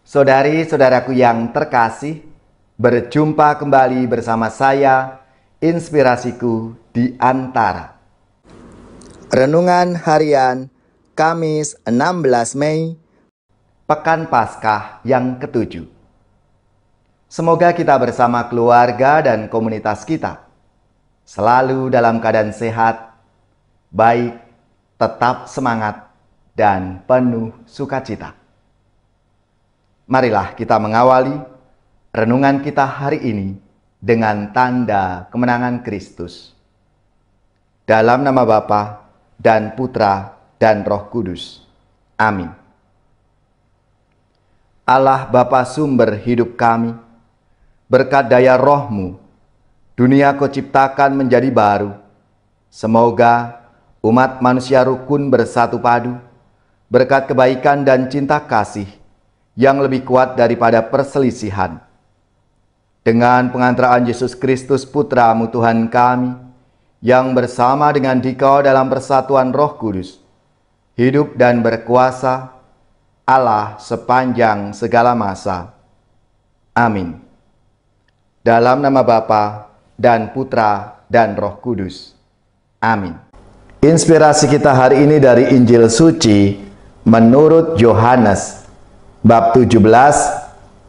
Saudari-saudaraku yang terkasih, berjumpa kembali bersama saya, Inspirasiku di Antara. Renungan harian Kamis 16 Mei, Pekan Paskah yang ke-7. Semoga kita bersama keluarga dan komunitas kita selalu dalam keadaan sehat, baik, tetap semangat, dan penuh sukacita. Marilah kita mengawali renungan kita hari ini dengan tanda kemenangan Kristus. Dalam nama Bapa dan Putra dan Roh Kudus. Amin. Allah Bapa sumber hidup kami, berkat daya Roh-Mu, dunia Kau ciptakan menjadi baru. Semoga umat manusia rukun bersatu padu, berkat kebaikan dan cinta kasih yang lebih kuat daripada perselisihan. Dengan pengantaraan Yesus Kristus Putra-Mu Tuhan kami, yang bersama dengan Dikau dalam persatuan Roh Kudus, hidup dan berkuasa, Allah sepanjang segala masa. Amin. Dalam nama Bapa dan Putra dan Roh Kudus. Amin. Inspirasi kita hari ini dari Injil Suci menurut Yohanes bab 17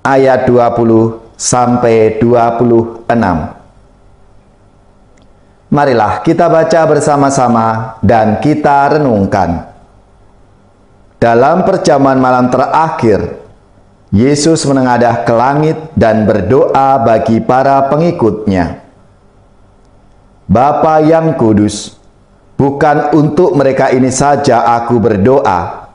ayat 20 sampai 26. Marilah kita baca bersama-sama dan kita renungkan. Dalam perjamuan malam terakhir, Yesus menengadah ke langit dan berdoa bagi para pengikutnya. Bapa yang kudus, bukan untuk mereka ini saja aku berdoa,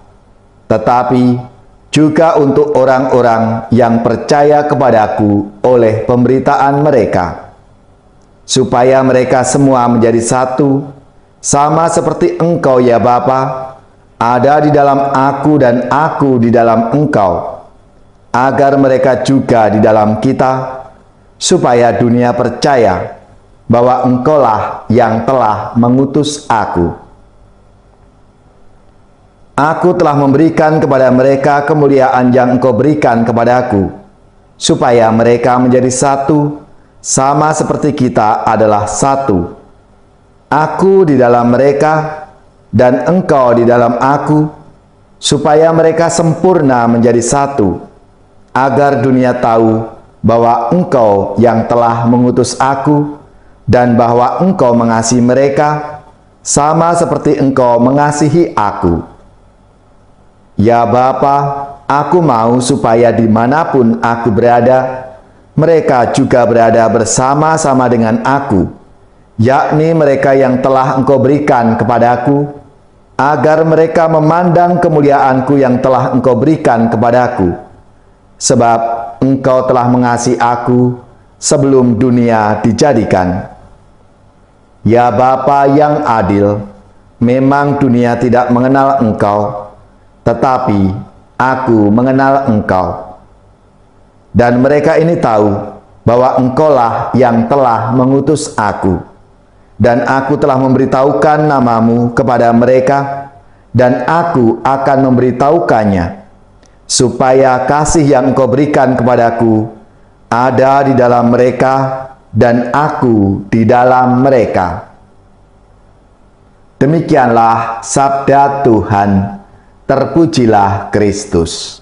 tetapi juga untuk orang-orang yang percaya kepadaku oleh pemberitaan mereka, supaya mereka semua menjadi satu, sama seperti Engkau ya Bapa, ada di dalam aku dan aku di dalam Engkau, agar mereka juga di dalam kita, supaya dunia percaya bahwa Engkaulah yang telah mengutus aku. Aku telah memberikan kepada mereka kemuliaan yang Engkau berikan kepadaku, supaya mereka menjadi satu, sama seperti kita adalah satu. Aku di dalam mereka, dan Engkau di dalam aku, supaya mereka sempurna menjadi satu, agar dunia tahu bahwa Engkau yang telah mengutus aku, dan bahwa Engkau mengasihi mereka, sama seperti Engkau mengasihi aku. Ya Bapa, aku mau supaya dimanapun aku berada, mereka juga berada bersama-sama dengan aku, yakni mereka yang telah Engkau berikan kepadaku, agar mereka memandang kemuliaanku yang telah Engkau berikan kepadaku, sebab Engkau telah mengasihi aku sebelum dunia dijadikan. Ya Bapa yang adil, memang dunia tidak mengenal Engkau, tetapi aku mengenal Engkau. Dan mereka ini tahu bahwa Engkaulah yang telah mengutus aku. Dan aku telah memberitahukan namamu kepada mereka, dan aku akan memberitahukannya, supaya kasih yang Engkau berikan kepadaku ada di dalam mereka, dan aku di dalam mereka. Demikianlah sabda Tuhan. Terpujilah Kristus.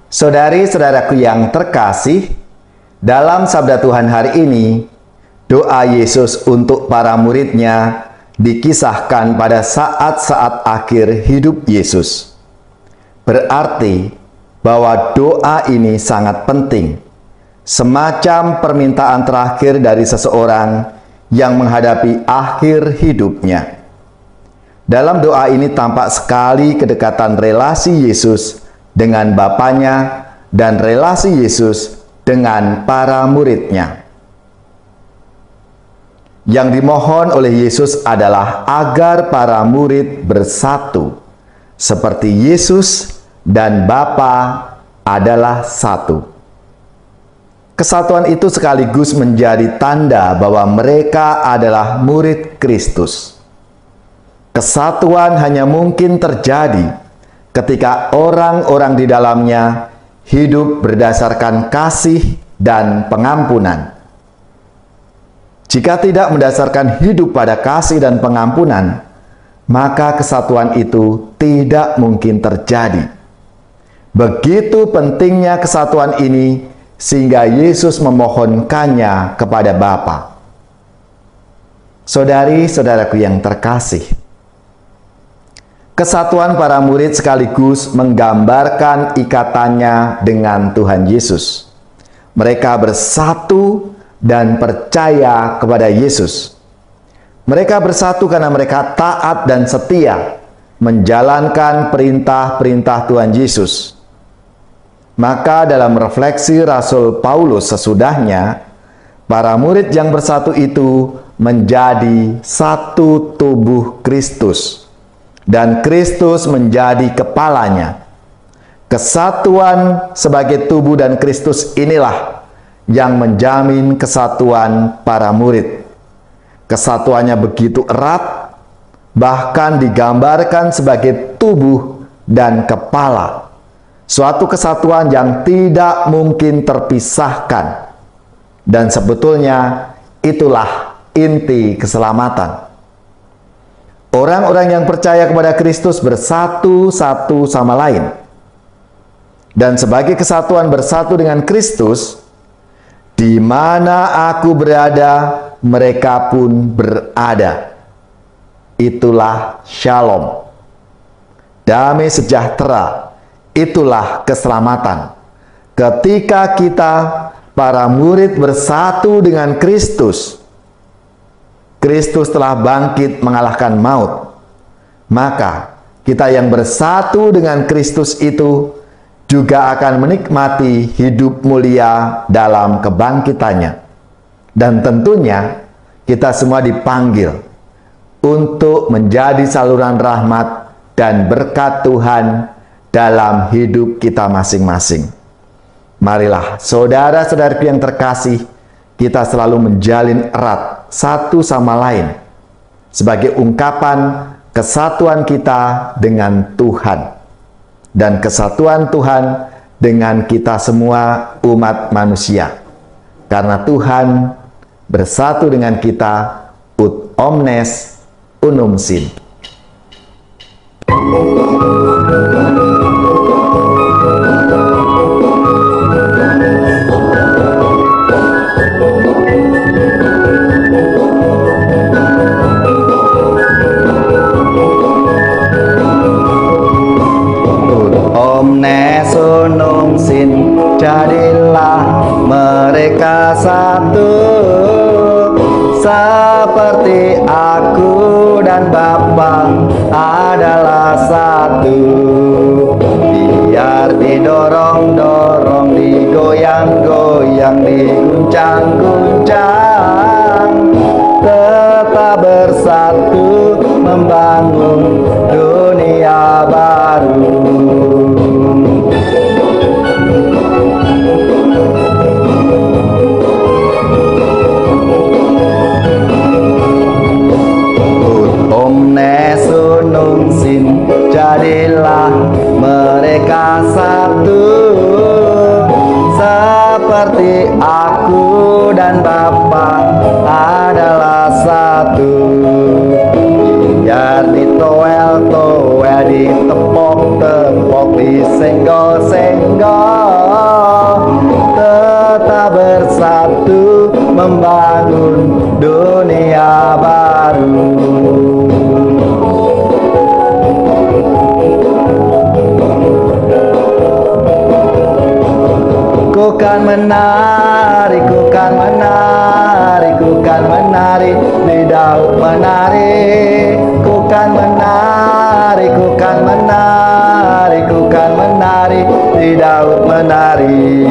Saudari-saudaraku yang terkasih, dalam sabda Tuhan hari ini, doa Yesus untuk para muridnya dikisahkan pada saat-saat akhir hidup Yesus. Berarti bahwa doa ini sangat penting, semacam permintaan terakhir dari seseorang yang menghadapi akhir hidupnya. Dalam doa ini tampak sekali kedekatan relasi Yesus dengan Bapanya dan relasi Yesus dengan para muridnya. Yang dimohon oleh Yesus adalah agar para murid bersatu, seperti Yesus dan Bapa adalah satu. Kesatuan itu sekaligus menjadi tanda bahwa mereka adalah murid Kristus. Kesatuan hanya mungkin terjadi ketika orang-orang di dalamnya hidup berdasarkan kasih dan pengampunan. Jika tidak mendasarkan hidup pada kasih dan pengampunan, maka kesatuan itu tidak mungkin terjadi. Begitu pentingnya kesatuan ini sehingga Yesus memohonkannya kepada Bapa. Saudari-saudaraku yang terkasih, kesatuan para murid sekaligus menggambarkan ikatannya dengan Tuhan Yesus. Mereka bersatu dan percaya kepada Yesus. Mereka bersatu karena mereka taat dan setia menjalankan perintah-perintah Tuhan Yesus. Maka dalam refleksi Rasul Paulus sesudahnya, para murid yang bersatu itu menjadi satu tubuh Kristus, dan Kristus menjadi kepalanya. Kesatuan sebagai tubuh dan Kristus inilah yang menjamin kesatuan para murid. Kesatuannya begitu erat, bahkan digambarkan sebagai tubuh dan kepala. Suatu kesatuan yang tidak mungkin terpisahkan. Dan sebetulnya itulah inti keselamatan. Orang-orang yang percaya kepada Kristus bersatu satu sama lain. Dan sebagai kesatuan bersatu dengan Kristus, di mana aku berada, mereka pun berada. Itulah shalom. Damai sejahtera, itulah keselamatan. Ketika kita, para murid, bersatu dengan Kristus, Kristus telah bangkit mengalahkan maut. Maka kita yang bersatu dengan Kristus itu juga akan menikmati hidup mulia dalam kebangkitannya. Dan tentunya kita semua dipanggil untuk menjadi saluran rahmat dan berkat Tuhan dalam hidup kita masing-masing. Marilah saudara-saudariku yang terkasih, kita selalu menjalin erat satu sama lain sebagai ungkapan kesatuan kita dengan Tuhan dan kesatuan Tuhan dengan kita semua umat manusia. Karena Tuhan bersatu dengan kita, ut omnes unum sin. Omnes unum sin, jadilah mereka satu, seperti aku dan Bapa adalah satu. Biar didorong-dorong, digoyang-goyang, diguncang-guncang, tetap bersatu membangun dunia baru. Omnes unum sin, jadilah mereka satu, seperti aku dan Bapa adalah satu. Biar ditoel-toel, ditepok-tepok, disenggol-senggol, tetap bersatu membangun dunia baru. Ku kan menari, ku kan menari, ku kan menari, di Daud menari. Ku kan menari, ku kan menari, ku kan menari, di Daud menari.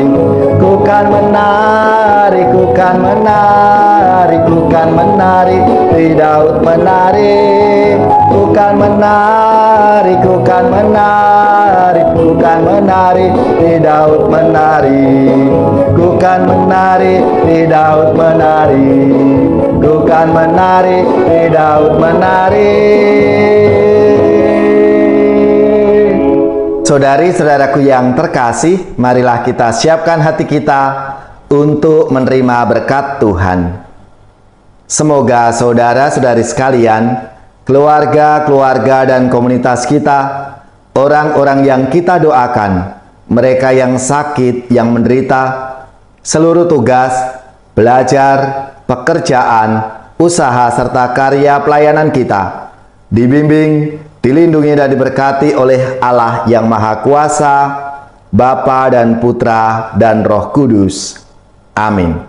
Ku kan menari, ku kan menari, ku kan menari, di Daud menari. Ku kan menari, ku kan menari, ku ku kan menari di Daud menari, ku kan menari di Daud menari, ku kan menari di Daud menari. Saudari-saudaraku yang terkasih, marilah kita siapkan hati kita untuk menerima berkat Tuhan. Semoga saudara-saudari sekalian, keluarga-keluarga dan komunitas kita, orang-orang yang kita doakan, mereka yang sakit, yang menderita, seluruh tugas, belajar, pekerjaan, usaha, serta karya pelayanan kita, dibimbing, dilindungi dan diberkati oleh Allah yang Maha Kuasa, Bapa dan Putra dan Roh Kudus. Amin.